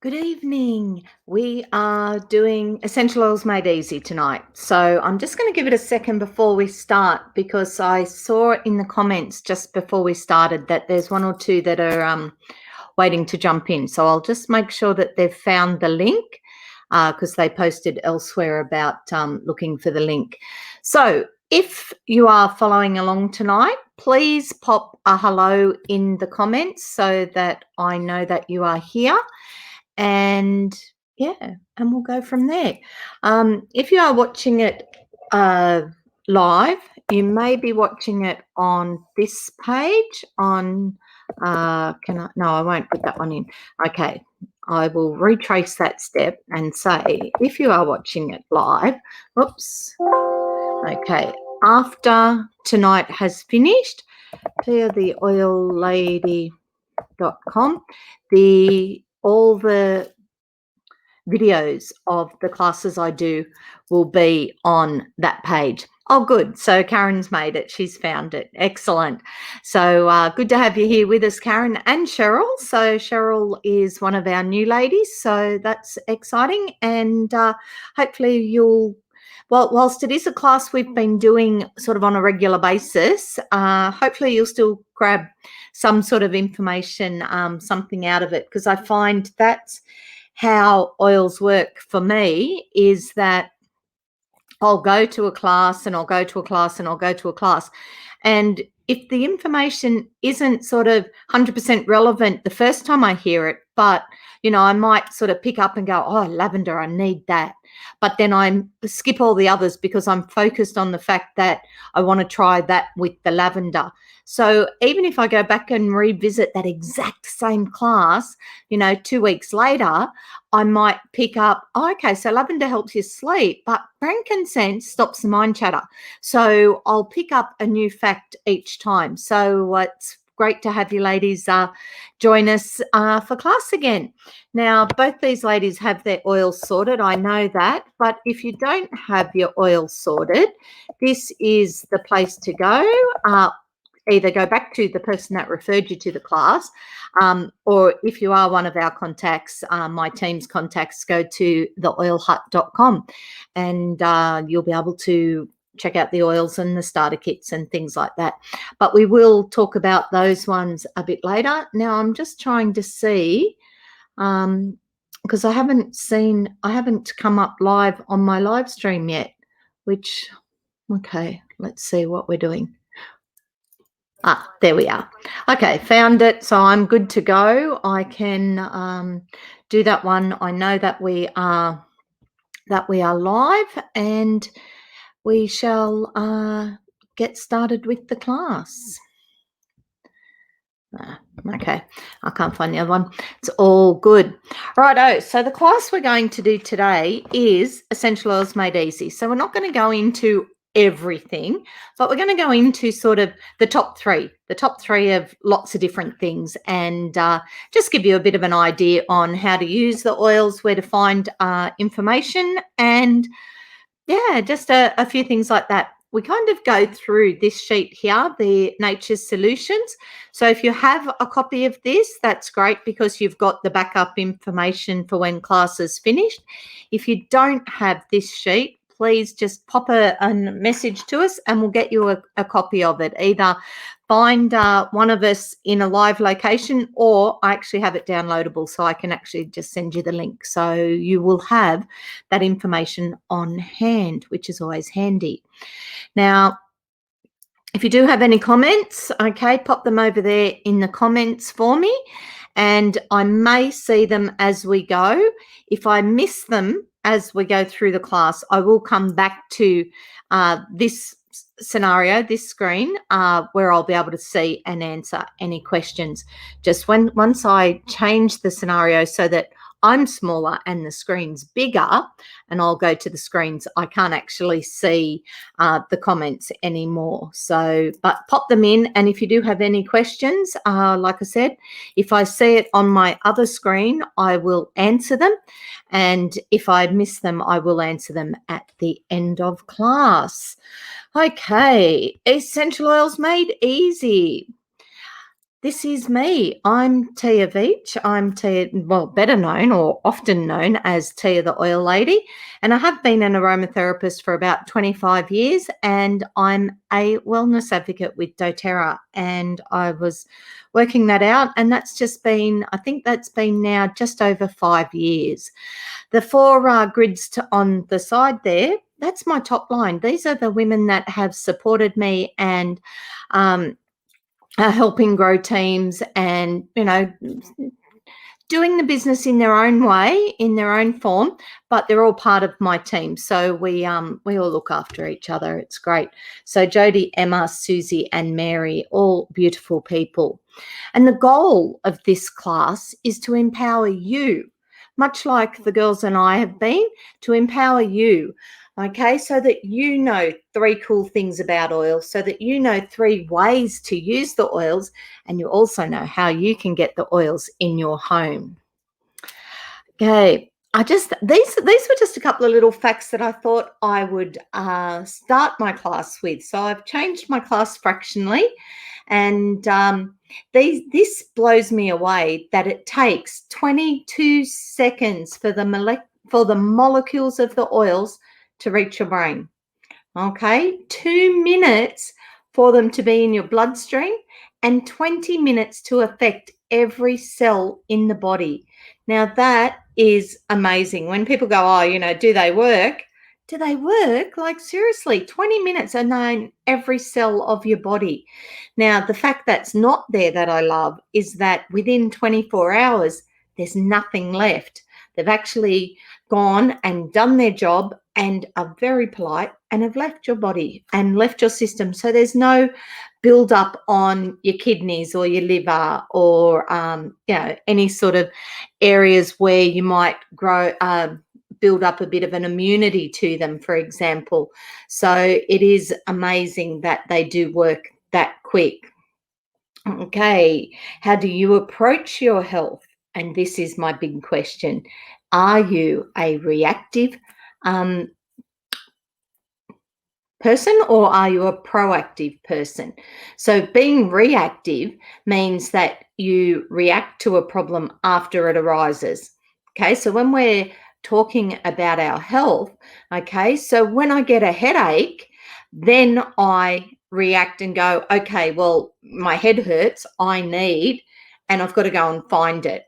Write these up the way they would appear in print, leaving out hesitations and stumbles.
Good evening. We are doing essential oils made easy tonight. So I'm just going to give it a second before we start because I saw in the comments just before we started that there's one or two that are waiting to jump in. So I'll just make sure that they've found the link because they posted elsewhere about looking for the link. So if you are following along tonight, please pop a hello in the comments so that I know that you are here. And we'll go from there. If you are watching it live, you may be watching it on this page on I won't put that one in. Okay, I will retrace that step and say if you are watching it live, after tonight has finished, theoilhut.com, all the videos of the classes I do will be on that page. Oh, good. So Karen's made it. She's found it. Excellent. So good to have you here with us, Karen and Cheryl. So Cheryl is one of our new ladies. So that's exciting. And hopefully whilst it is a class we've been doing sort of on a regular basis, hopefully you'll still grab some sort of information, something out of it, because I find that's how oils work for me, is that I'll go to a class and I'll go to a class and I'll go to a class. And if the information isn't sort of 100% relevant the first time I hear it, but, I might sort of pick up and go, oh, lavender, I need that. But then I skip all the others because I'm focused on the fact that I want to try that with the lavender. So even if I go back and revisit that exact same class, 2 weeks later, I might pick up, okay, so lavender helps you sleep, but frankincense stops the mind chatter. So I'll pick up a new fact each time. So it's great to have you ladies join us for class again. Now, both these ladies have their oils sorted. I know that. But if you don't have your oils sorted, this is the place to go. Either go back to the person that referred you to the class, or if you are one of our contacts, my team's contacts, go to theoilhut.com and you'll be able to check out the oils and the starter kits and things like that. But we will talk about those ones a bit later. Now, I'm just trying to see, because I haven't come up live on my live stream yet, okay, let's see what we're doing. There we are. Okay, found it. So I'm good to go. I can do that one. I know that we are live, and we shall get started with the class. Okay, I can't find the other one. It's all good. Righto, so the class we're going to do today is Essential Oils Made Easy. So we're not going to go into everything, but we're going to go into sort of the top three of lots of different things, and just give you a bit of an idea on how to use the oils, where to find information, and just a few things like that. We kind of go through this sheet here, the Nature's Solutions. So if you have a copy of this, that's great because you've got the backup information for when class is finished. If you don't have this sheet, please just pop a message to us and we'll get you a copy of it. Either find one of us in a live location, or I actually have it downloadable, so I can actually just send you the link. So you will have that information on hand, which is always handy. Now, if you do have any comments, okay, pop them over there in the comments for me, and I may see them as we go. If I miss them as we go through the class, I will come back to this scenario, this screen, where I'll be able to see and answer any questions. Just once I change the scenario so that I'm smaller and the screen's bigger, and I'll go to the screens, I can't actually see the comments anymore. So, but pop them in, and if you do have any questions, like I said, if I see it on my other screen, I will answer them, and if I miss them, I will answer them at the end of class. Okay, Essential Oils Made Easy. this is me. I'm Tia Veach. I'm Tia, well, better known or often known as Tia the Oil Lady. And I have been an aromatherapist for about 25 years, and I'm a wellness advocate with Doterra. And I was working that out, and that's just been, I think that's been now just over 5 years. The four grids on the side there, that's my top line. These are the women that have supported me and are helping grow teams and, doing the business in their own way, in their own form, but they're all part of my team. So we all look after each other. It's great. So Jody, Emma, Susie, and Mary, all beautiful people. And the goal of this class is to empower you, much like the girls and I have been, to empower you. Okay, so that you know 3 cool things about oil, so that you know 3 ways to use the oils, and you also know how you can get the oils in your home. Okay, these were just a couple of little facts that I thought I would start my class with. So I've changed my class fractionally, and this blows me away that it takes 22 seconds for the molecules of the oils to reach your brain. Okay, 2 minutes for them to be in your bloodstream and 20 minutes to affect every cell in the body. Now that is amazing. When people go, oh, do they work? Do they work? Like seriously, 20 minutes are known every cell of your body. Now, the fact that's not there that I love is that within 24 hours, there's nothing left. They've actually gone and done their job and are very polite and have left your body and left your system. So there's no build up on your kidneys or your liver or, any sort of areas where you might build up a bit of an immunity to them, for example. So it is amazing that they do work that quick. Okay, how do you approach your health? And this is my big question. Are you a reactive person, or are you a proactive person? So being reactive means that you react to a problem after it arises. Okay, so when we're talking about our health, okay, so when I get a headache, then I react and go, okay, well, my head hurts, and I've got to go and find it.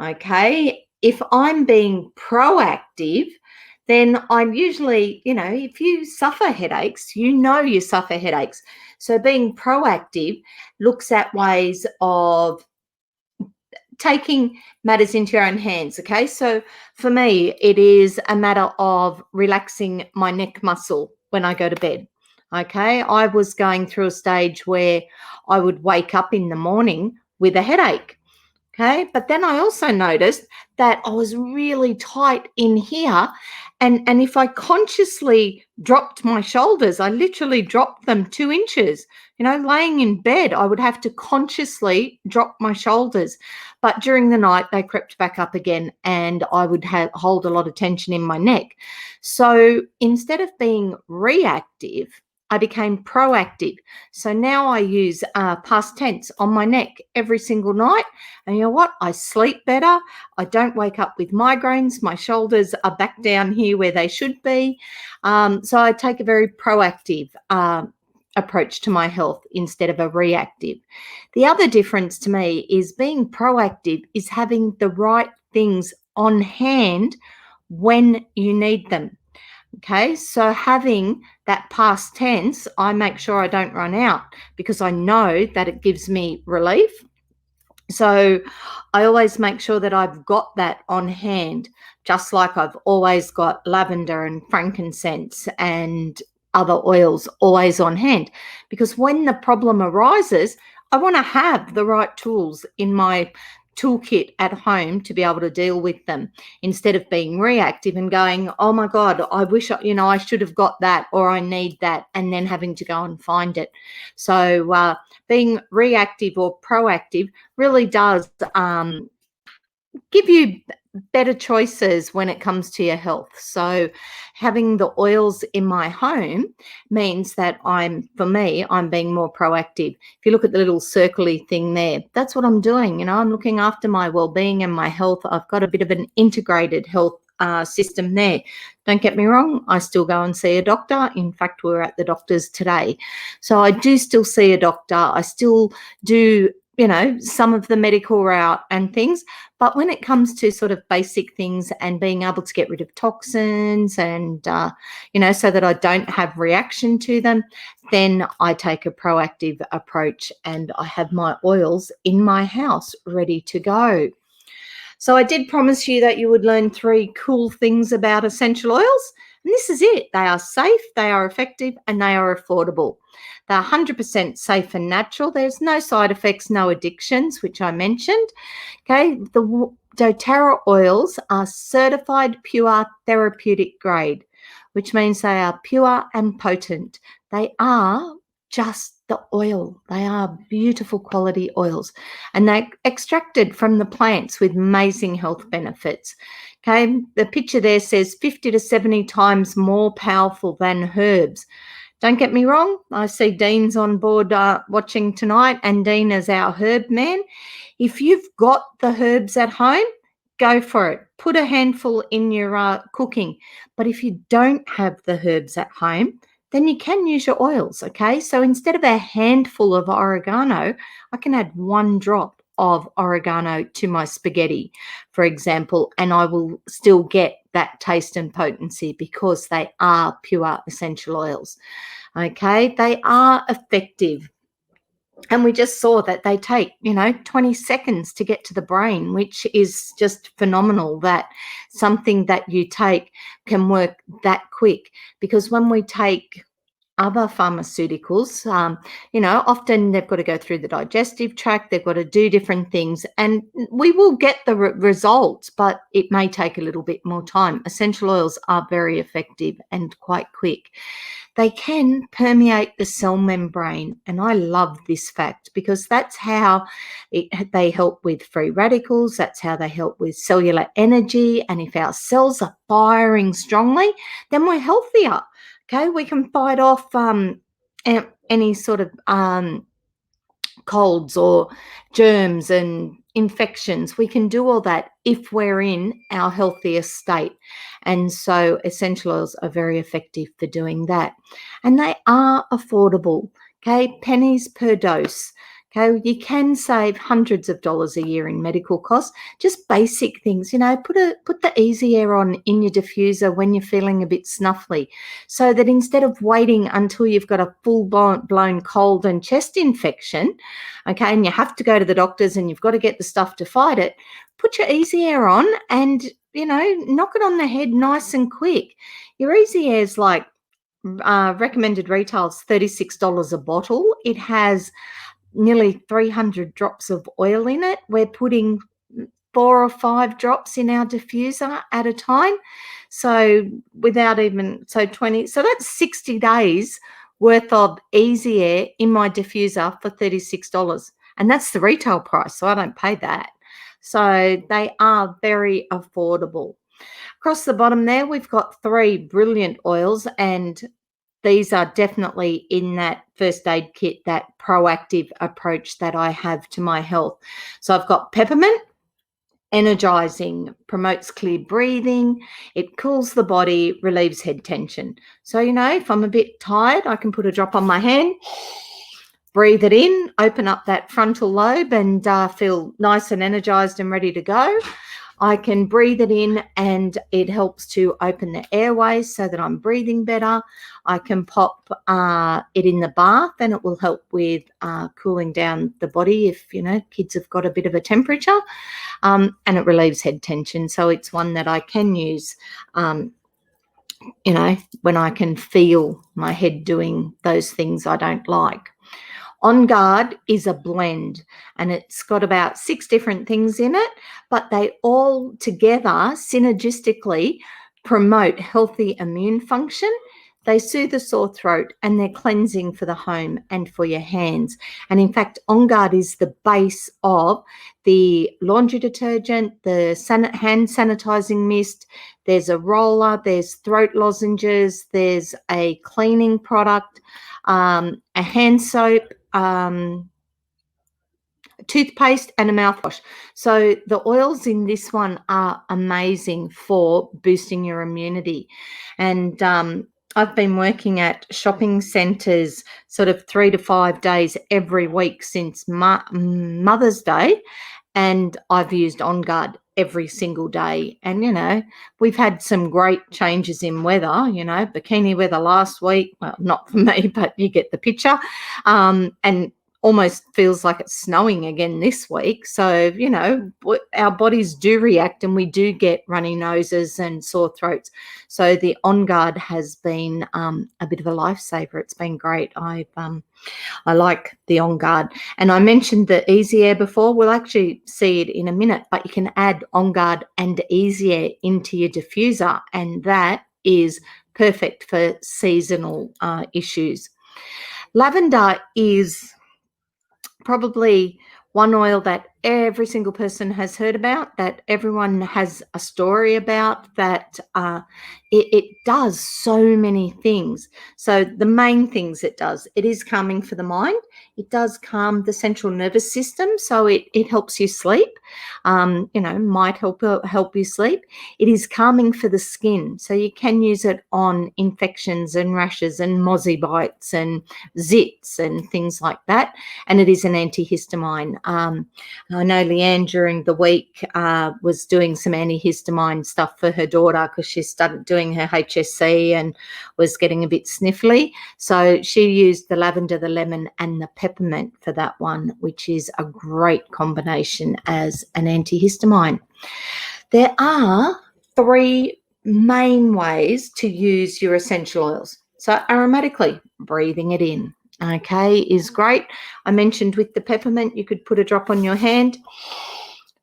Okay, if I'm being proactive, then I'm usually, if you suffer headaches, you suffer headaches. So being proactive looks at ways of taking matters into your own hands. Okay, so for me, it is a matter of relaxing my neck muscle when I go to bed. Okay, I was going through a stage where I would wake up in the morning with a headache. Okay, but then I also noticed that I was really tight in here, and if I consciously dropped my shoulders, I literally dropped them 2 inches. Laying in bed, I would have to consciously drop my shoulders, but during the night they crept back up again, and I would hold a lot of tension in my neck. So instead of being reactive, I became proactive. So now I use past tense on my neck every single night. And you know what? I sleep better. I don't wake up with migraines. My shoulders are back down here where they should be. So I take a very proactive approach to my health instead of a reactive. The other difference to me is being proactive is having the right things on hand when you need them. Okay, so having that past tense, I make sure I don't run out because I know that it gives me relief. So I always make sure that I've got that on hand, just like I've always got lavender and frankincense and other oils always on hand, because when the problem arises, I want to have the right tools in my toolkit at home to be able to deal with them, instead of being reactive and going, oh my God, I wish I should have got that, or I need that, and then having to go and find it. So being reactive or proactive really does give you better choices when it comes to your health. So having the oils in my home means that I'm being more proactive. If you look at the little circly thing there, that's what I'm doing. I'm looking after my well-being and my health. I've got a bit of an integrated health system there. Don't get me wrong, I still go and see a doctor. In fact, we were at the doctor's today. So I do still see a doctor. I still do, some of the medical route and things. But when it comes to sort of basic things and being able to get rid of toxins and, so that I don't have reaction to them, then I take a proactive approach and I have my oils in my house ready to go. So I did promise you that you would learn 3 cool things about essential oils. And this is it. They are safe, they are effective, and they are affordable. They're 100% safe and natural. There's no side effects, no addictions, which I mentioned. Okay, the Doterra oils are certified pure therapeutic grade, which means they are pure and potent. They are just the oil. They are beautiful quality oils, and they're extracted from the plants with amazing health benefits. Okay, the picture there says 50 to 70 times more powerful than herbs. Don't get me wrong, I see Dean's on board watching tonight, and Dean is our herb man. If you've got the herbs at home, go for it. Put a handful in your cooking. But if you don't have the herbs at home, then you can use your oils, okay? So instead of a handful of oregano, I can add 1 drop of oregano to my spaghetti, for example, and I will still get that taste and potency because they are pure essential oils, okay? They are effective. And we just saw that they take, 20 seconds to get to the brain, which is just phenomenal that something that you take can work that quick. Because when we take other pharmaceuticals, often they've got to go through the digestive tract, they've got to do different things, and we will get the results, but it may take a little bit more time. Essential oils are very effective and quite quick. They can permeate the cell membrane, and I love this fact because that's how they help with free radicals, that's how they help with cellular energy, and if our cells are firing strongly, then we're healthier. Okay, we can fight off any sort of colds or germs and infections. We can do all that if we're in our healthiest state. And so essential oils are very effective for doing that. And they are affordable, okay, pennies per dose. Okay, you can save hundreds of dollars a year in medical costs, just basic things, put the easy air on in your diffuser when you're feeling a bit snuffly, so that instead of waiting until you've got a full blown cold and chest infection, okay, and you have to go to the doctors and you've got to get the stuff to fight it, put your easy air on and, knock it on the head nice and quick. Your easy air is like recommended retail is $36 a bottle. It has nearly 300 drops of oil in it. We're putting 4 or 5 drops in our diffuser at a time. So 20, so that's 60 days worth of easy air in my diffuser for $36. And that's the retail price, so I don't pay that. So they are very affordable. Across the bottom there, we've got 3 brilliant oils, and these are definitely in that first aid kit, that proactive approach that I have to my health. So I've got peppermint, energizing, promotes clear breathing, it cools the body, relieves head tension. So, if I'm a bit tired, I can put a drop on my hand, breathe it in, open up that frontal lobe and feel nice and energized and ready to go. I can breathe it in and it helps to open the airways so that I'm breathing better. I can pop it in the bath and it will help with cooling down the body if, kids have got a bit of a temperature, and it relieves head tension. So it's one that I can use, when I can feel my head doing those things I don't like. On Guard is a blend and it's got about 6 different things in it, but they all together synergistically promote healthy immune function. They soothe the sore throat, and they're cleansing for the home and for your hands. And in fact, On Guard is the base of the laundry detergent, the hand sanitizing mist. There's a roller, there's throat lozenges, there's a cleaning product, a hand soap, toothpaste, and a mouthwash. So the oils in this one are amazing for boosting your immunity. And I've been working at shopping centres sort of 3 to 5 days every week since Mother's Day, and I've used On Guard every single day. And, we've had some great changes in weather, bikini weather last week. Well, not for me, but you get the picture. And almost feels like it's snowing again this week. So, our bodies do react, and we do get runny noses and sore throats. So the On Guard has been a bit of a lifesaver. It's been great. I like the On Guard. And I mentioned the Easy Air before. We'll actually see it in a minute, but you can add On Guard and Easy Air into your diffuser, and that is perfect for seasonal issues. Lavender is probably one oil that every single person has heard about, that everyone has a story about, that it does so many things. So the main things it does, it is calming for the mind. It does calm the central nervous system, so it helps you sleep. Might help you sleep. It is calming for the skin, so you can use it on infections and rashes and mozzie bites and zits and things like that. And it is an antihistamine. I know Leanne during the week was doing some antihistamine stuff for her daughter because she started doing her HSC and was getting a bit sniffly. So she used the lavender, the lemon, and the peppermint for that one, which is a great combination as an antihistamine. There are 3 main ways to use your essential oils. So aromatically, breathing it in, is great. I mentioned with the peppermint, you could put a drop on your hand,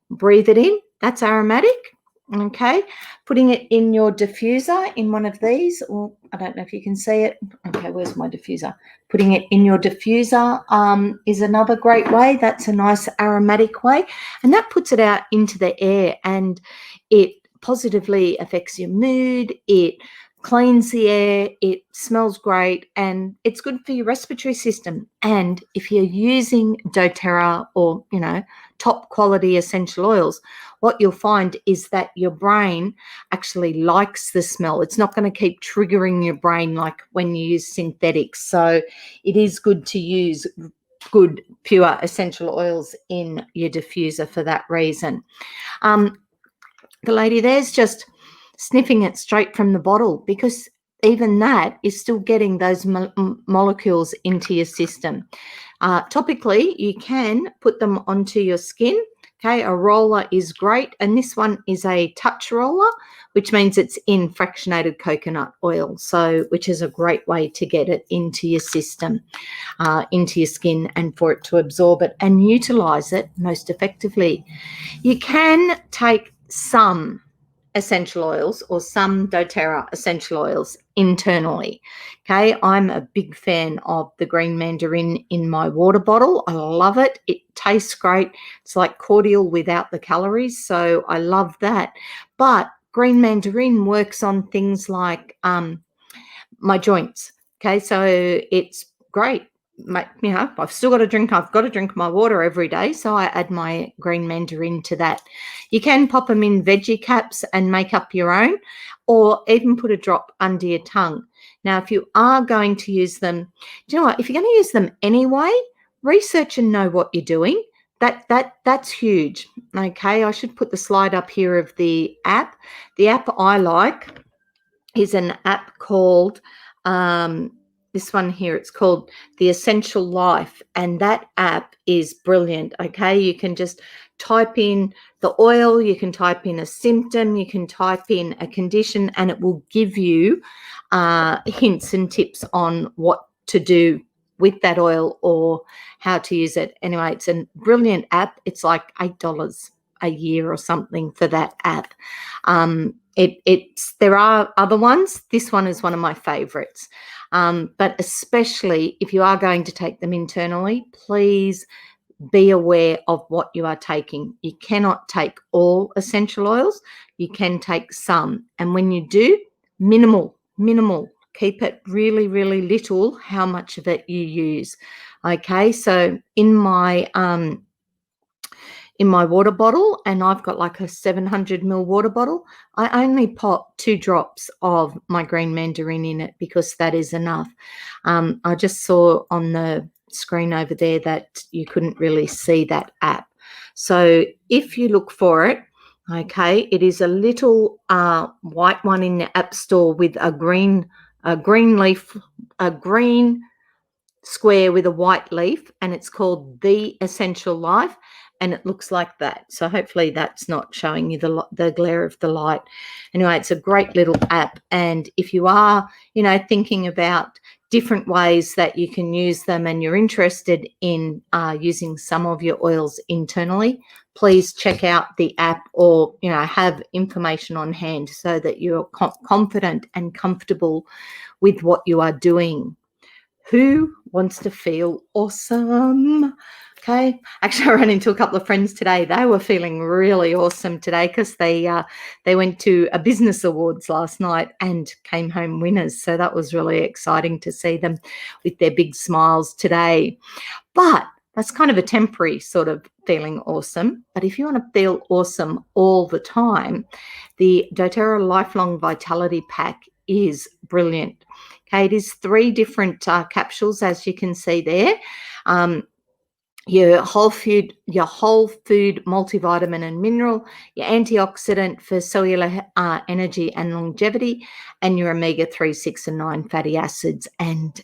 breathe it in. That's aromatic. Putting it in your diffuser in one of these, or I don't know if you can see it. Okay, where's my diffuser? Putting it in your diffuser is another great way. That's a nice aromatic way, and that puts it out into the air, and it positively affects your mood. It cleans the air, it smells great, and it's good for your respiratory system. And if you're using Doterra or, top quality essential oils, what you'll find is that your brain actually likes the smell. It's not going to keep triggering your brain like when you use synthetics. So it is good to use good, pure essential oils in your diffuser for that reason. The lady there's just sniffing it straight from the bottle, because even that is still getting those molecules into your system. Topically, you can put them onto your skin. A roller is great, and this one is a touch roller, which means it's in fractionated coconut oil, which is a great way to get it into your system, into your skin, and for it to absorb it and utilize it most effectively. You can take some essential oils or some doTERRA essential oils internally. I'm a big fan of the green mandarin in my water bottle. I love it. It tastes great. It's like cordial without the calories, so I love that. But green mandarin works on things like my joints. So it's great. I've still got to drink. I've got to drink my water every day, so I add my green mandarin to that. You can pop them in veggie caps and make up your own, or even put a drop under your tongue. Now, if you are going to use them, do you know what? If you're going to use them anyway, research and know what you're doing. That's huge. I should put the slide up here of the app. The app I like is an app called this one here. It's called The Essential Life, and that app is brilliant. You can just type in the oil, you can type in a symptom, you can type in a condition, and it will give you hints and tips on what to do with that oil or how to use it. Anyway, it's a brilliant app. It's like $8 a year or something for that app. There are other ones. This one is one of my favorites. But especially if you are going to take them internally, please be aware of what you are taking. You cannot take all essential oils. You can take some. And when you do, minimal. Keep it really, really little how much of it you use. Okay, so in my water bottle, and I've got like a 700 ml water bottle, I only pop 2 drops of my green mandarin in it because that is enough. I just saw on the screen over there that you couldn't really see that app. So if you look for it, okay, it is a little white one in the app store with a green leaf, a green square with a white leaf, and it's called The Essential Life, and it looks like that. So hopefully that's not showing you the glare of the light. Anyway, it's a great little app, and if you are, thinking about different ways that you can use them and you're interested in using some of your oils internally, please check out the app, or have information on hand so that you're confident and comfortable with what you are doing. Who wants to feel awesome? Okay. Actually, I ran into a couple of friends today. They were feeling really awesome today because they went to a business awards last night and came home winners. So that was really exciting to see them with their big smiles today. But that's kind of a temporary sort of feeling awesome. But if you want to feel awesome all the time, the Doterra Lifelong Vitality Pack is brilliant. Okay, it is 3 different capsules, as you can see there. Your whole food multivitamin and mineral, your antioxidant for cellular energy and longevity, and your omega-3, 6, and 9 fatty acids. And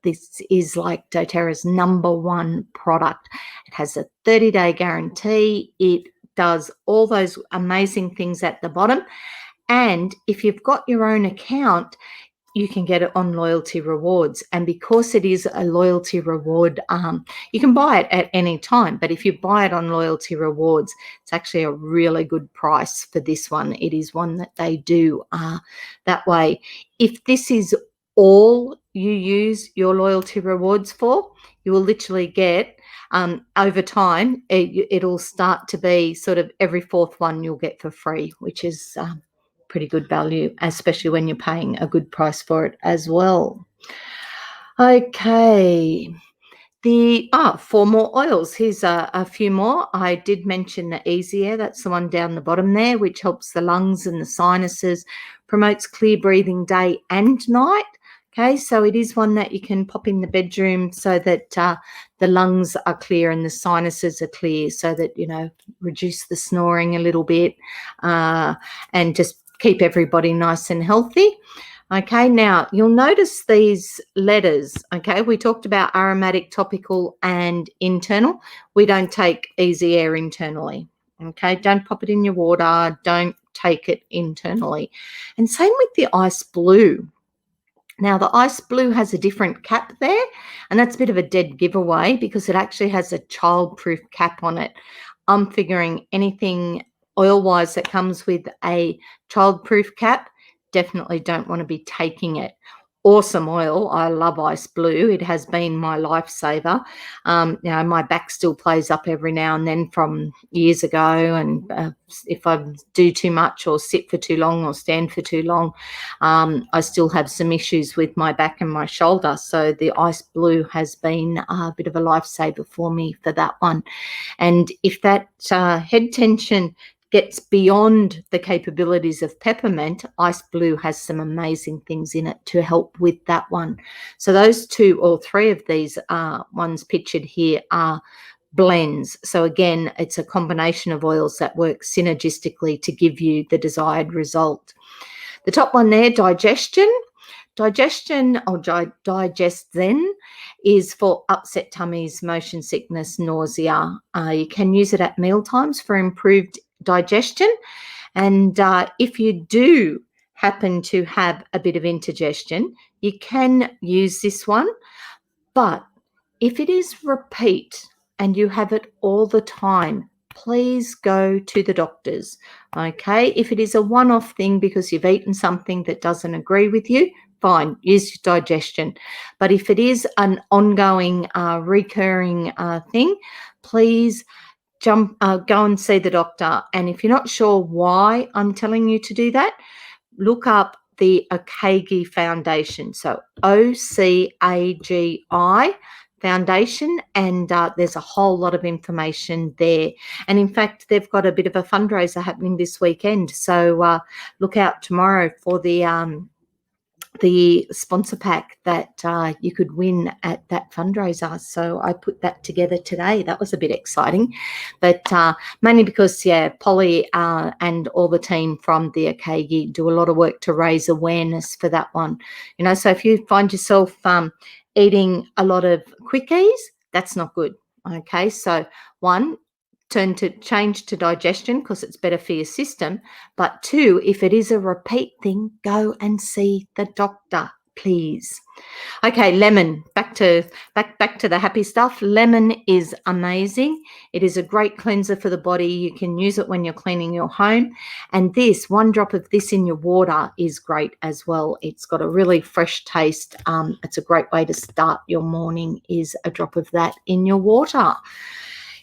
this is like Doterra's #1 product. It has a 30-day guarantee. It does all those amazing things at the bottom. And if you've got your own account, you can get it on loyalty rewards. And because it is a loyalty reward, you can buy it at any time. But if you buy it on loyalty rewards, it's actually a really good price for this one. It is one that they do that way. If this is all you use your loyalty rewards for, you will literally get, over time, it'll start to be sort of every 4th one you'll get for free, which is pretty good value, especially when you're paying a good price for it as well. Okay, 4 more oils. Here's a few more. I did mention the Easy Air. That's the one down the bottom there, which helps the lungs and the sinuses, promotes clear breathing day and night. Okay, so it is one that you can pop in the bedroom so that the lungs are clear and the sinuses are clear, so that, reduce the snoring a little bit and just keep everybody nice and healthy. Okay, now you'll notice these letters. Okay, we talked about aromatic, topical, and internal. We don't take Easy Air internally. Okay, don't pop it in your water. Don't take it internally. And same with the Ice Blue. Now, the Ice Blue has a different cap there, and that's a bit of a dead giveaway because it actually has a child-proof cap on it. I'm figuring anything oil-wise that comes with a child-proof cap, definitely don't want to be taking it. Awesome oil. I love Ice Blue. It has been my lifesaver. My back still plays up every now and then from years ago, and if I do too much or sit for too long or stand for too long, I still have some issues with my back and my shoulder. So the Ice Blue has been a bit of a lifesaver for me for that one. And if that head tension gets beyond the capabilities of peppermint, Ice Blue has some amazing things in it to help with that one. So those 2 or 3 of these ones pictured here are blends. So again, it's a combination of oils that work synergistically to give you the desired result. The top one there, digestion. Digestion, or Digest Zen, is for upset tummies, motion sickness, nausea. You can use it at mealtimes for improved digestion. And if you do happen to have a bit of indigestion, you can use this one. But if it is repeat and you have it all the time, please go to the doctors. Okay, if it is a one-off thing because you've eaten something that doesn't agree with you, fine, use your digestion. But if it is an ongoing, recurring thing, please go and see the doctor. And if you're not sure why I'm telling you to do that, look up the Ocagi Foundation. So OCAGI Foundation, and there's a whole lot of information there. And in fact, they've got a bit of a fundraiser happening this weekend. So look out tomorrow for the sponsor pack that you could win at that fundraiser. So I put that together today. That was a bit exciting, but mainly because, Polly and all the team from the Ocagi do a lot of work to raise awareness for that one. So if you find yourself eating a lot of quickies, that's not good. Okay, so one, change to digestion because it's better for your system. But two, if it is a repeat thing, go and see the doctor, please. Okay, lemon. Back to the happy stuff. Lemon is amazing. It is a great cleanser for the body. You can use it when you're cleaning your home. And this, one drop of this in your water is great as well. It's got a really fresh taste. It's a great way to start your morning, is a drop of that in your water.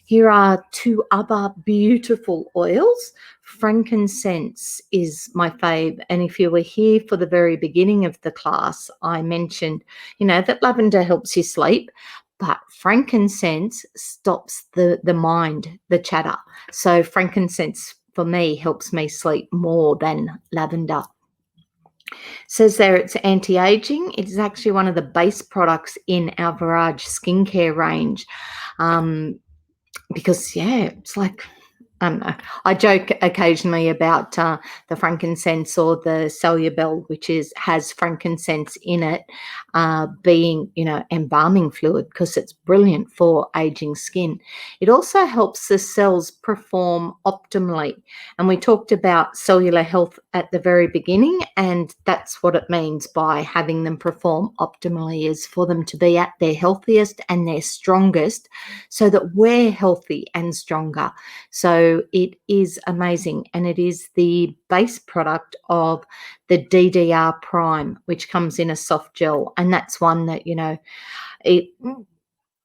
Here are two other beautiful oils. Frankincense is my fave. And if you were here for the very beginning of the class, I mentioned, that lavender helps you sleep, but frankincense stops the mind, the chatter. So frankincense for me helps me sleep more than lavender. Says there it's anti-aging. It is actually one of the base products in our Virage skincare range. Because, it's like, I don't know. I joke occasionally about the frankincense or the Celubel, which has frankincense in it, being, embalming fluid, because it's brilliant for aging skin. It also helps the cells perform optimally. And we talked about cellular health at the very beginning, and that's what it means by having them perform optimally, is for them to be at their healthiest and their strongest, so that we're healthy and stronger. So it is amazing, and it is the base product of the DDR Prime, which comes in a soft gel, and that's one that,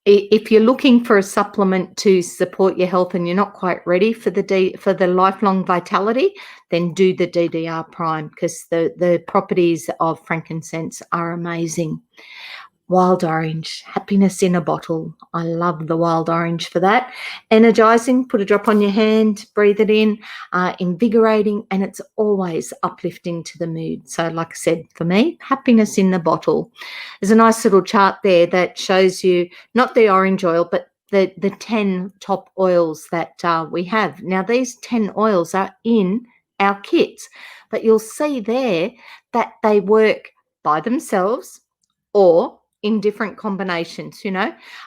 if you're looking for a supplement to support your health and you're not quite ready for the lifelong vitality, then do the DDR Prime, because the properties of frankincense are amazing. Wild orange, happiness in a bottle. I love the wild orange for that. Energizing, put a drop on your hand, breathe it in, invigorating, and it's always uplifting to the mood. So like I said, for me, happiness in the bottle. There's a nice little chart there that shows you not the orange oil, but the 10 top oils that we have. Now, these 10 oils are in our kits, but you'll see there that they work by themselves or in different combinations.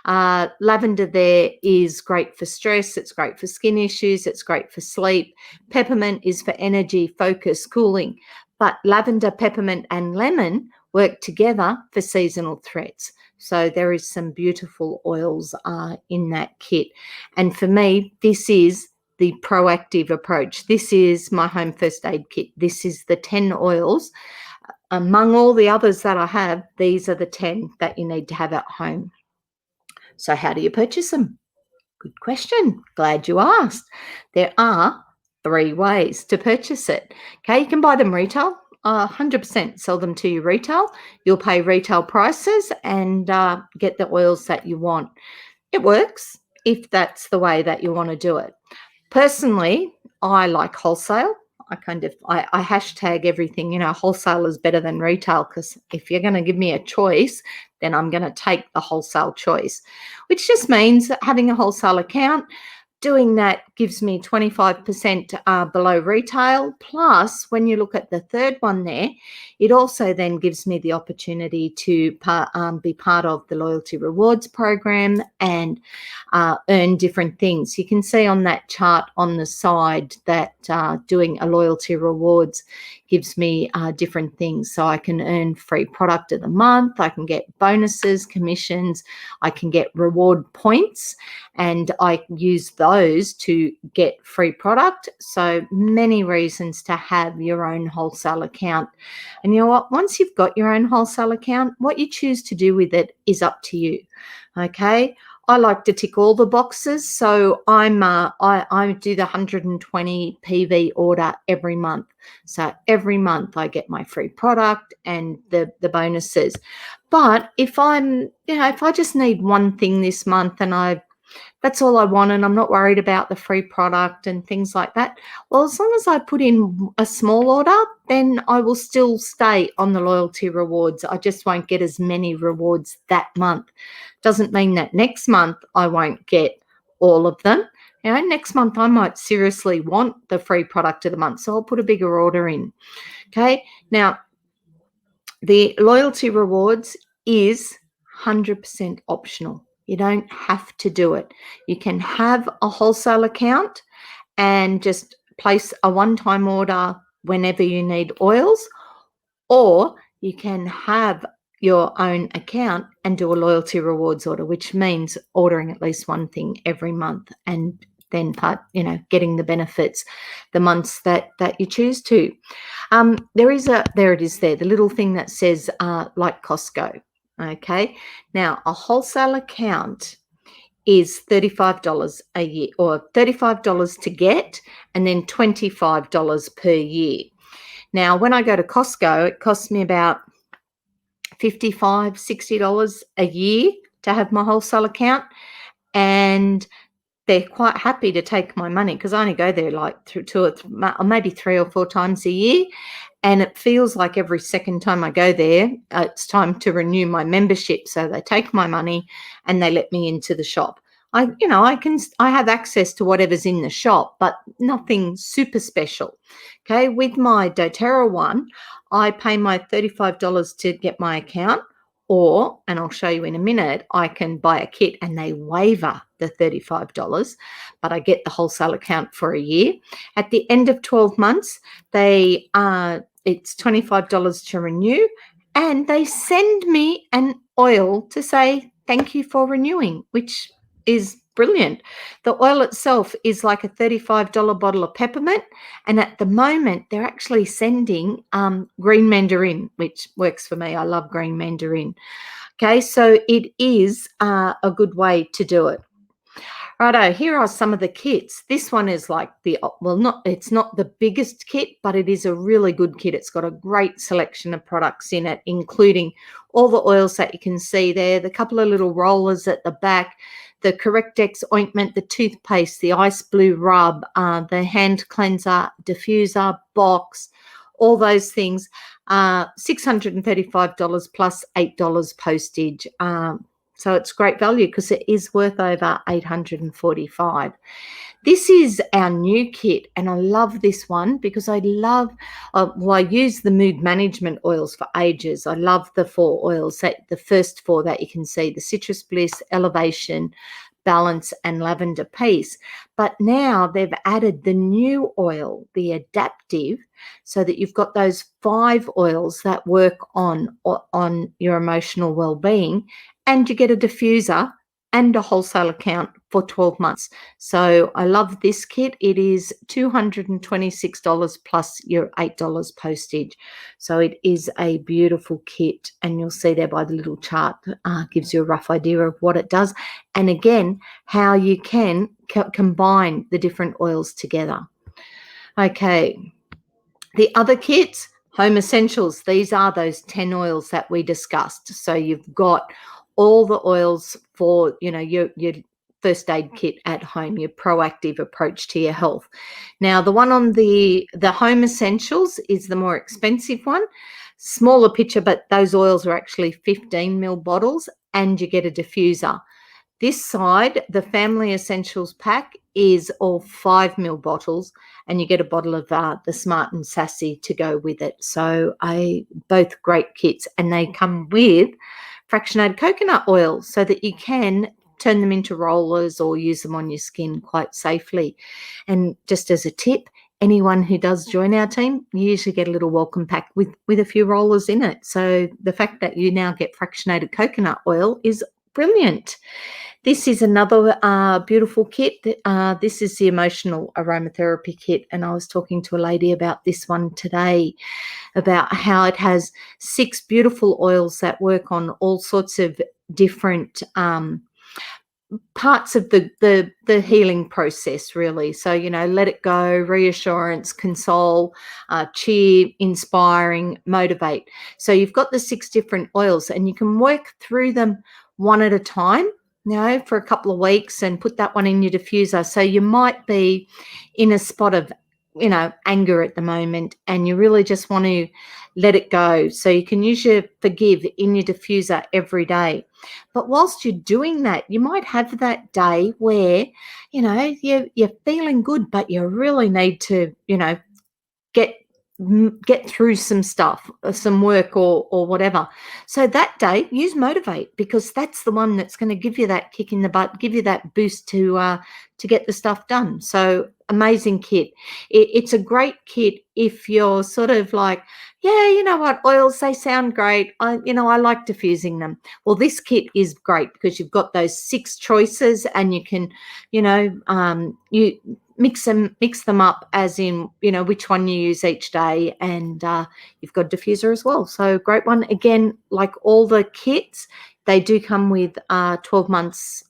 Lavender there is great for stress, it's great for skin issues, it's great for sleep. Peppermint is for energy, focus, cooling. But lavender, peppermint and lemon work together for seasonal threats. So there is some beautiful oils in that kit. And for me, this is the proactive approach. This is my home first aid kit. This is the 10 oils. Among all the others that I have, these are the 10 that you need to have at home. So how do you purchase them? Good question. Glad you asked. There are 3 ways to purchase it. Okay, you can buy them retail. 100% sell them to you retail. You'll pay retail prices and get the oils that you want. It works if that's the way that you want to do it. Personally, I like wholesale. I hashtag everything, wholesale is better than retail, because if you're going to give me a choice, then I'm going to take the wholesale choice, which just means that having a wholesale account, doing that gives me 25% below retail. Plus, when you look at the third one there, it also then gives me the opportunity to be part of the loyalty rewards program and earn different things. You can see on that chart on the side that doing a loyalty rewards gives me different things. So I can earn free product of the month, I can get bonuses, commissions, I can get reward points, and I use those to get free product. So many reasons to have your own wholesale account. And you know what? Once you've got your own wholesale account, what you choose to do with it is up to you. Okay. I like to tick all the boxes. So I do the 120 PV order every month. So every month I get my free product and the bonuses. But if if I just need one thing this month and that's all I want and I'm not worried about the free product and things like that, well, as long as I put in a small order, then I will still stay on the loyalty rewards. I just won't get as many rewards that month. Doesn't mean that next month I won't get all of them. Next month I might seriously want the free product of the month, so I'll put a bigger order in. Okay. Now, the loyalty rewards is 100% optional. You don't have to do it. You can have a wholesale account and just place a one-time order whenever you need oils, or you can have your own account and do a loyalty rewards order, which means ordering at least one thing every month and then getting the benefits the months that you choose to. There it is there, the little thing that says like Costco. Okay. Now, a wholesale account is $35 a year, or $35 to get, and then $25 per year. Now, when I go to Costco, it costs me about $55, $60 a year to have my wholesale account, and they're quite happy to take my money because I only go there like maybe 3 or 4 times a year. And it feels like every second time I go there, it's time to renew my membership. So they take my money and they let me into the shop. I have access to whatever's in the shop, but nothing super special. Okay. With my Doterra one, I pay my $35 to get my account, and I'll show you in a minute, I can buy a kit and they waiver the $35, but I get the wholesale account for a year. At the end of 12 months, it's $25 to renew, and they send me an oil to say thank you for renewing, which is brilliant. The oil itself is like a $35 bottle of peppermint, and at the moment they're actually sending green mandarin, which works for me. I love green mandarin. Okay, so it is a good way to do it. Righto, here are some of the kits. This one is like it's not the biggest kit, but it is a really good kit. It's got a great selection of products in it, including all the oils that you can see there, the couple of little rollers at the back, the Correctex ointment, the toothpaste, the ice blue rub, the hand cleanser, diffuser, box, all those things. $635 plus $8 postage. So it's great value because it is worth over $845. This is our new kit, and I love this one because I use the mood management oils for ages. I love the 4 oils, the first 4 that you can see, the Citrus Bliss, Elevation, Balance, and Lavender Peace. But now they've added the new oil, the Adaptive, so that you've got those 5 oils that work on your emotional well-being, and you get a diffuser and a wholesale account for 12 months. So I love this kit. It is $226 plus your $8 postage. So it is a beautiful kit, and you'll see there by the little chart, gives you a rough idea of what it does. And again, how you can combine the different oils together. Okay. The other kits, Home Essentials. These are those 10 oils that we discussed. So you've got all the oils for, your first aid kit at home, your proactive approach to your health. Now, the one on the Home Essentials is the more expensive one. Smaller picture, but those oils are actually 15 ml bottles, and you get a diffuser. This side, the Family Essentials pack, is all 5 ml bottles, and you get a bottle of the Smart and Sassy to go with it. So both great kits, and they come with fractionated coconut oil so that you can turn them into rollers or use them on your skin quite safely. And just as a tip, anyone who does join our team, you usually get a little welcome pack with a few rollers in it. So the fact that you now get fractionated coconut oil is brilliant. This is another beautiful kit. This is the emotional aromatherapy kit, and I was talking to a lady about this one today, about how it has 6 beautiful oils that work on all sorts of different parts of the healing process, really. So, let it go, reassurance, console, cheer, inspiring, motivate. So you've got the 6 different oils, and you can work through them one at a time, for a couple of weeks, and put that one in your diffuser. So you might be in a spot of anger at the moment, and you really just want to let it go. So you can use your forgive in your diffuser every day. But whilst you're doing that, you might have that day where, you're feeling good, but you really need to, get get through some stuff, some work, or whatever. So that day, use motivate, because that's the one that's going to give you that kick in the butt, give you that boost to get the stuff done. So amazing kit. It's a great kit if you're sort of like, yeah, you know what, oils, they sound great. I like diffusing them. Well, this kit is great because you've got those 6 choices, and you can, you mix them up, as in, which one you use each day, and you've got a diffuser as well. So great one. Again, like all the kits, they do come with 12 months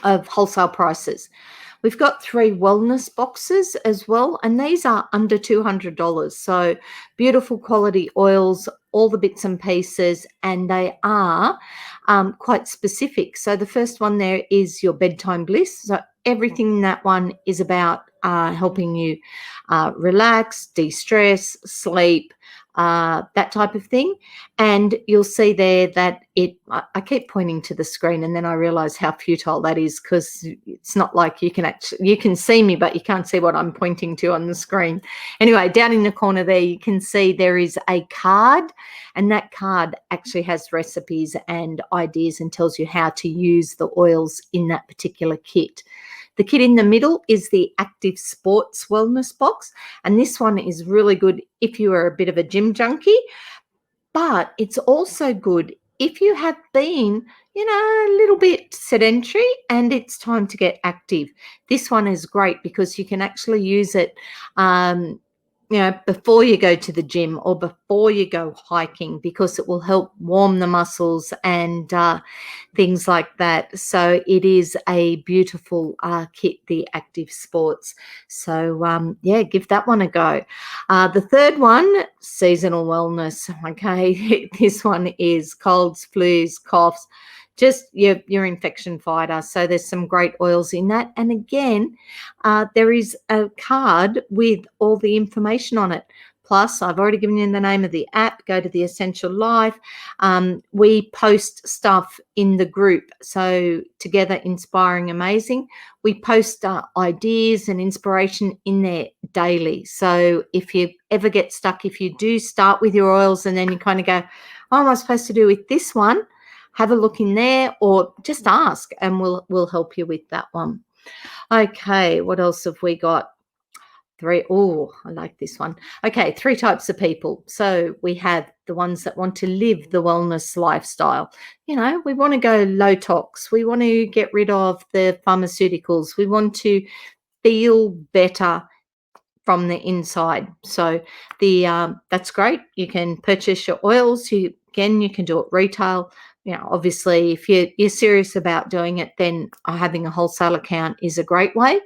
of wholesale prices. We've got 3 wellness boxes as well, and these are under $200. So beautiful quality oils, all the bits and pieces, and they are quite specific. So the first one there is your bedtime bliss. So everything in that one is about helping you relax, de-stress, sleep, that type of thing. And you'll see there that I keep pointing to the screen, and then I realize how futile that is, because it's not like you can see me, but you can't see what I'm pointing to on the screen. Anyway, down in the corner there, you can see there is a card, and that card actually has recipes and ideas and tells you how to use the oils in that particular kit. The kit in the middle is the Active Sports Wellness Box, and this one is really good if you are a bit of a gym junkie, but it's also good if you have been, a little bit sedentary and it's time to get active. This one is great because you can actually use it before you go to the gym or before you go hiking, because it will help warm the muscles and things like that. So it is a beautiful kit, the Active Sports. So, give that one a go. The third one, seasonal wellness. Okay, this one is colds, flus, coughs, just your infection fighter. So there's some great oils in that. And again, there is a card with all the information on it. Plus, I've already given you the name of the app. Go to the Essential Life. We post stuff in the group. So Together, Inspiring, Amazing. We post ideas and inspiration in there daily. So if you ever get stuck, if you do start with your oils and then you kind of go, what am I supposed to do with this one? Have a look in there, or just ask, and we'll help you with that one. Okay, what else have we got? 3. Oh, I like this one. Okay, 3 types of people. So we have the ones that want to live the wellness lifestyle. We want to go low tox. We want to get rid of the pharmaceuticals. We want to feel better from the inside. So that's great. You can purchase your oils. You can do it retail. Obviously, if you're serious about doing it, then having a wholesale account is a great way.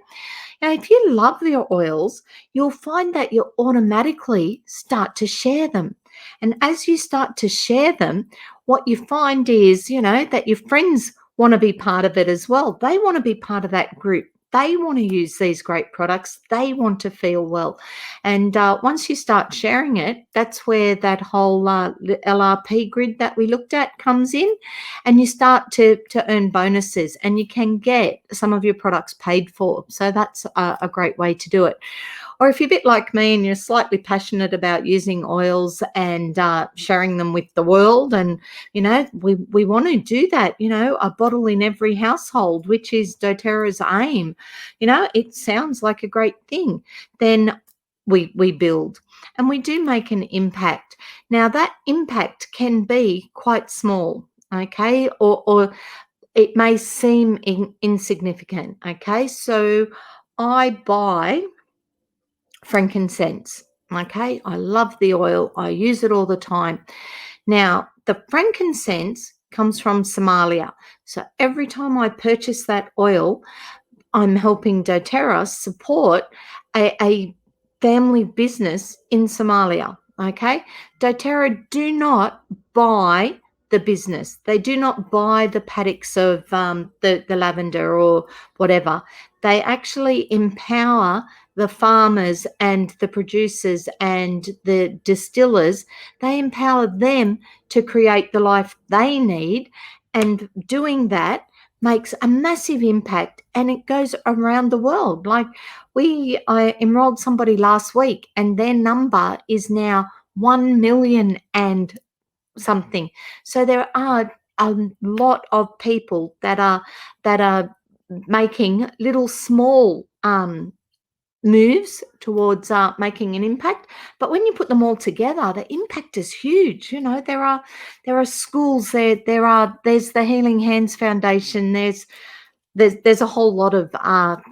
Now, if you love your oils, you'll find that you automatically start to share them. And as you start to share them, what you find is, that your friends want to be part of it as well. They want to be part of that group. They want to use these great products. They want to feel well. And once you start sharing it, that's where that whole LRP grid that we looked at comes in, and you start to earn bonuses, and you can get some of your products paid for. So that's a great way to do it. Or if you're a bit like me and you're slightly passionate about using oils and sharing them with the world, and, we want to do that, a bottle in every household, which is Doterra's aim. It sounds like a great thing. Then we build, and we do make an impact. Now, that impact can be quite small. okay? Or it may seem insignificant, okay? So I buy frankincense, okay? I love the oil. I use it all the time. Now, the frankincense comes from Somalia. So every time I purchase that oil, I'm helping Doterra support a family business in Somalia. Okay. Doterra do not buy the business. They do not buy the paddocks of the lavender or whatever. They actually empower the farmers and the producers and the distillers. They empower them to create the life they need. And doing that makes a massive impact, and it goes around the world. Like I enrolled somebody last week and their number is now 1 million and something. So there are a lot of people that are making little small moves towards making an impact, but when you put them all together, the impact is huge. There are schools there's the Healing Hands Foundation, there's a whole lot of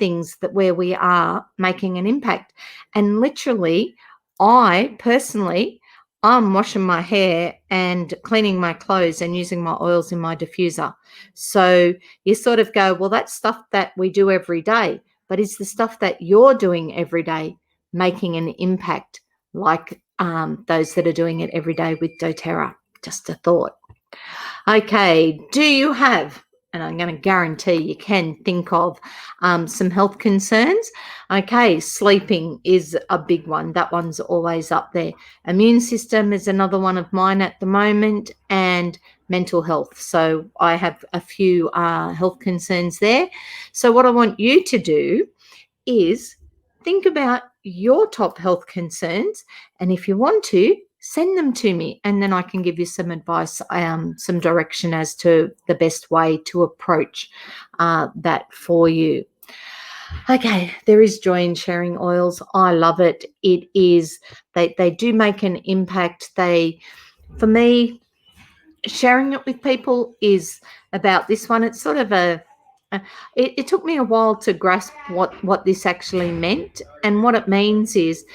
things that where we are making an impact. And literally, I personally, I'm washing my hair and cleaning my clothes and using my oils in my diffuser. So you sort of go, well, that's stuff that we do every day, but is the stuff that you're doing every day making an impact like those that are doing it every day with doTERRA? Just a thought. Okay, do you have, and I'm going to guarantee you can think of some health concerns. Okay, sleeping is a big one. That one's always up there. Immune system is another one of mine at the moment, and mental health. So I have a few health concerns there. So what I want you to do is think about your top health concerns, and if you want to, send them to me, and then I can give you some advice, some direction as to the best way to approach that for you. Okay, there is joy in sharing oils. I love it. It is, they do make an impact. For me, sharing it with people is about this one. It's sort of it took me a while to grasp what this actually meant, and what it means is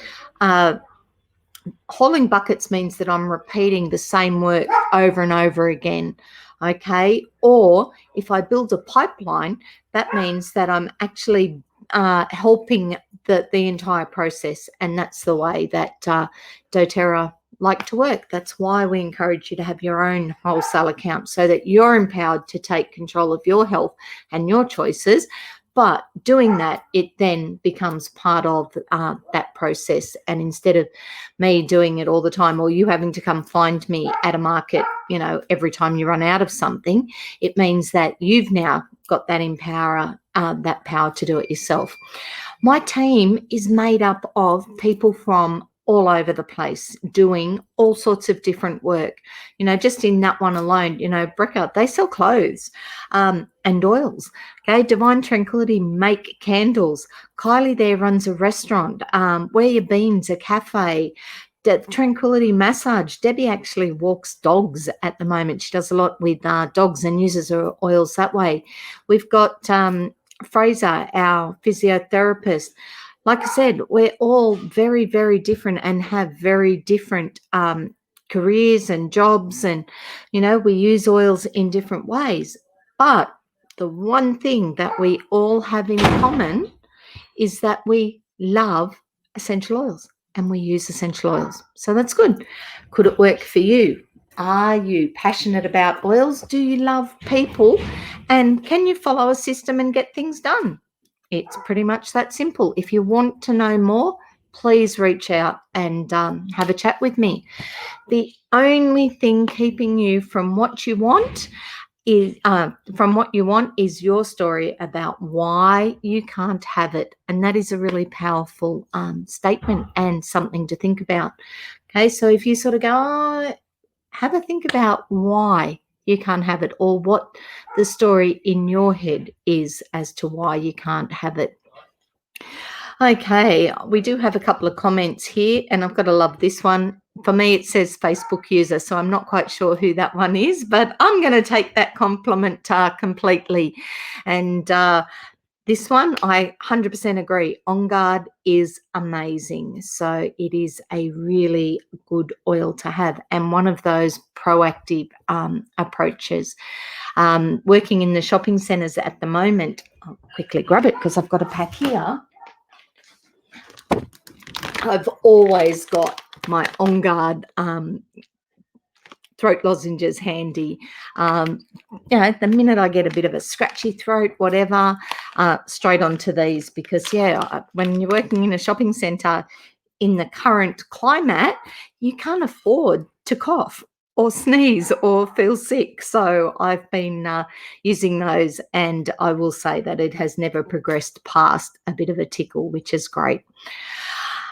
hauling buckets means that I'm repeating the same work over and over again. Okay. Or if I build a pipeline, that means that I'm actually helping the entire process. And that's the way that doTERRA like to work. That's why we encourage you to have your own wholesale account, so that you're empowered to take control of your health and your choices. But doing that, it then becomes part of that process. And instead of me doing it all the time, or you having to come find me at a market, every time you run out of something, it means that you've now got that power to do it yourself. My team is made up of people from all over the place doing all sorts of different work. Just in that one alone, Brecca, they sell clothes and oils. Okay, Divine Tranquility make candles. Kylie there runs a restaurant. Where Your Beans, a cafe. Tranquility Massage. Debbie actually walks dogs at the moment. She does a lot with dogs and uses her oils that way. We've got Fraser, our physiotherapist. Like I said, we're all very, very different and have very different careers and jobs, and we use oils in different ways. But the one thing that we all have in common is that we love essential oils and we use essential oils. So that's good. Could it work for you? Are you passionate about oils? Do you love people? And can you follow a system and get things done? It's pretty much that simple. If you want to know more, please reach out and have a chat with me. The only thing keeping you from what you want is your story about why you can't have it. And that is a really powerful statement and something to think about. Okay, so if you sort of go, have a think about why you can't have it, or what the story in your head is as to why you can't have it. Okay, we do have a couple of comments here, and I've got to love this one. For me, it says Facebook user, so I'm not quite sure who that one is, but I'm going to take that compliment completely. And this one, I 100% agree. On Guard is amazing. So it is a really good oil to have, and one of those proactive approaches. Working in the shopping centres at the moment, I'll quickly grab it because I've got a pack here. I've always got my On Guard throat lozenges handy. The minute I get a bit of a scratchy throat, whatever, straight onto these, because when you're working in a shopping centre in the current climate, you can't afford to cough or sneeze or feel sick. So I've been using those, and I will say that it has never progressed past a bit of a tickle, which is great.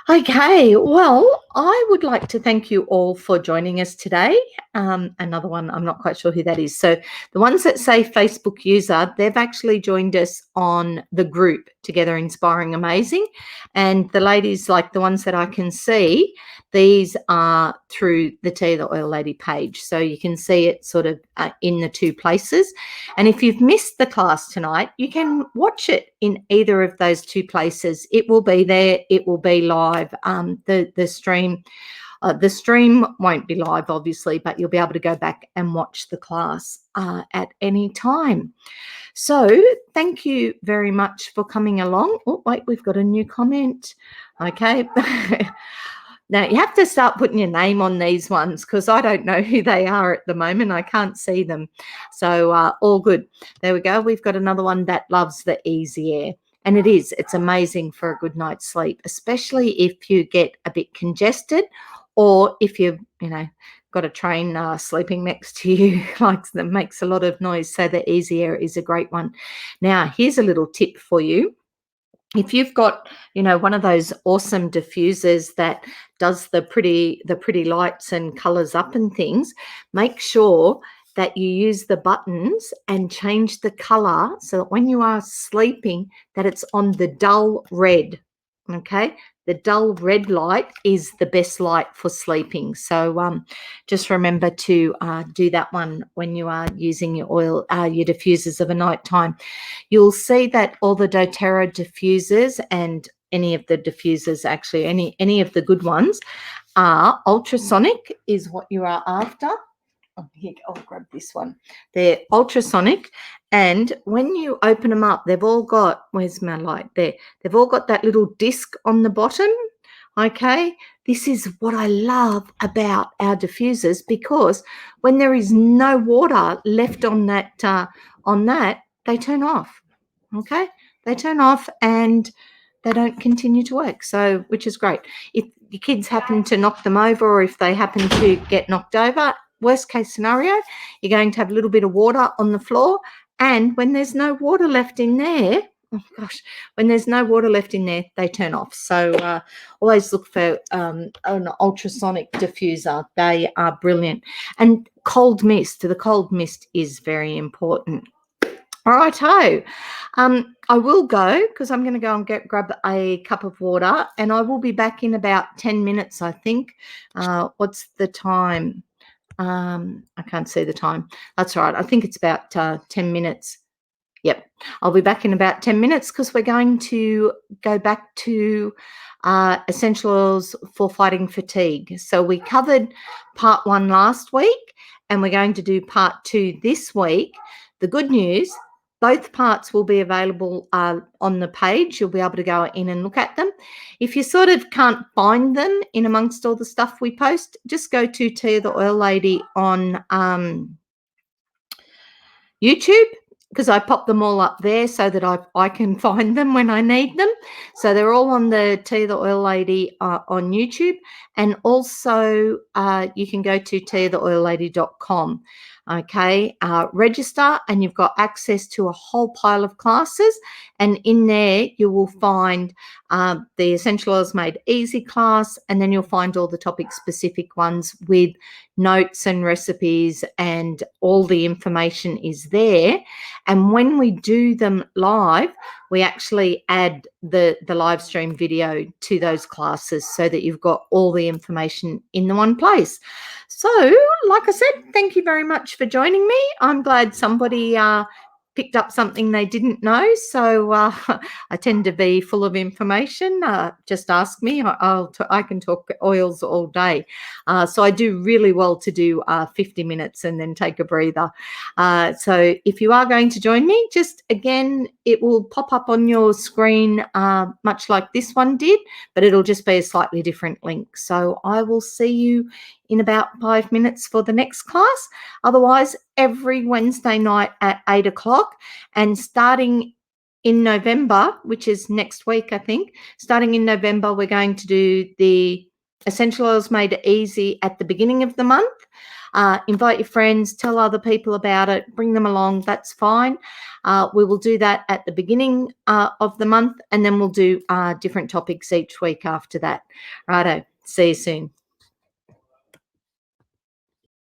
Okay, well, I would like to thank you all for joining us today. Another one, I'm not quite sure who that is. So the ones that say Facebook user, they've actually joined us on the group Together Inspiring Amazing. And the ladies, like the ones that I can see, these are through the Tea the Oil Lady page. So you can see it sort of in the two places. And if you've missed the class tonight, you can watch it in either of those two places. It will be there. It will be live. The stream won't be live, obviously, but you'll be able to go back and watch the class at any time. So thank you very much for coming along. Oh, wait, we've got a new comment. Okay. Now, you have to start putting your name on these ones because I don't know who they are at the moment. I can't see them. So all good. There we go. We've got another one that loves the easy air. And it's amazing for a good night's sleep, especially if you get a bit congested or if you've, got a train sleeping next to you that makes a lot of noise. So the easy air is a great one. Now, here's a little tip for you. If you've got, one of those awesome diffusers that does the pretty lights and colors up and things, make sure that you use the buttons and change the color so that when you are sleeping, that it's on the dull red. Okay, the dull red light is the best light for sleeping. So just remember to do that one when you are using your oil, your diffusers of a night time. You'll see that all the Doterra diffusers and any of the diffusers, actually any of the good ones, are ultrasonic is what you are after. Oh, here, I'll grab this one. They're ultrasonic, and when you open them up, they've all got, where's my light? There. They've all got that little disc on the bottom. Okay, this is what I love about our diffusers, because when there is no water left on that, they turn off. Okay, they turn off and they don't continue to work. So, which is great. If your kids happen to knock them over, or if they happen to get knocked over, worst case scenario, you're going to have a little bit of water on the floor. And when there's no water left in there, when there's no water left in there, they turn off. So always look for an ultrasonic diffuser. They are brilliant. And cold mist. The cold mist is very important. All righto. I will go because I'm going to go and grab a cup of water, and I will be back in about 10 minutes, I think. What's the time? I can't see the time. That's right. I think it's about 10 minutes. Yep. I'll be back in about 10 minutes because we're going to go back to essential oils for fighting fatigue. So we covered part 1 last week, and we're going to do part 2 this week. The good news, both parts will be available on the page. You'll be able to go in and look at them. If you sort of can't find them in amongst all the stuff we post, just go to Tea the Oil Lady on YouTube, because I pop them all up there so that I can find them when I need them. So they're all on the Tea the Oil Lady on YouTube. And also you can go to teatheoillady.com. Okay, register, and you've got access to a whole pile of classes. And in there you will find the Essential Oils Made Easy class, and then you'll find all the topic specific ones with notes and recipes, and all the information is there. And when we do them live, we actually add the live stream video to those classes so that you've got all the information in the one place. So, like I said, thank you very much for joining me. I'm glad somebody picked up something they didn't know. So I tend to be full of information. Just ask me. I can talk oils all day. So I do really well to do 50 minutes and then take a breather. So if you are going to join me, just again, it will pop up on your screen much like this one did, but it'll just be a slightly different link. So I will see you in about 5 minutes for the next class. Otherwise, every Wednesday night at 8 o'clock, and starting in November, which is next week, I think, starting in November, we're going to do the Essential Oils Made Easy at the beginning of the month. Invite your friends, tell other people about it, bring them along, that's fine. We will do that at the beginning of the month, and then we'll do different topics each week after that. Righto, see you soon.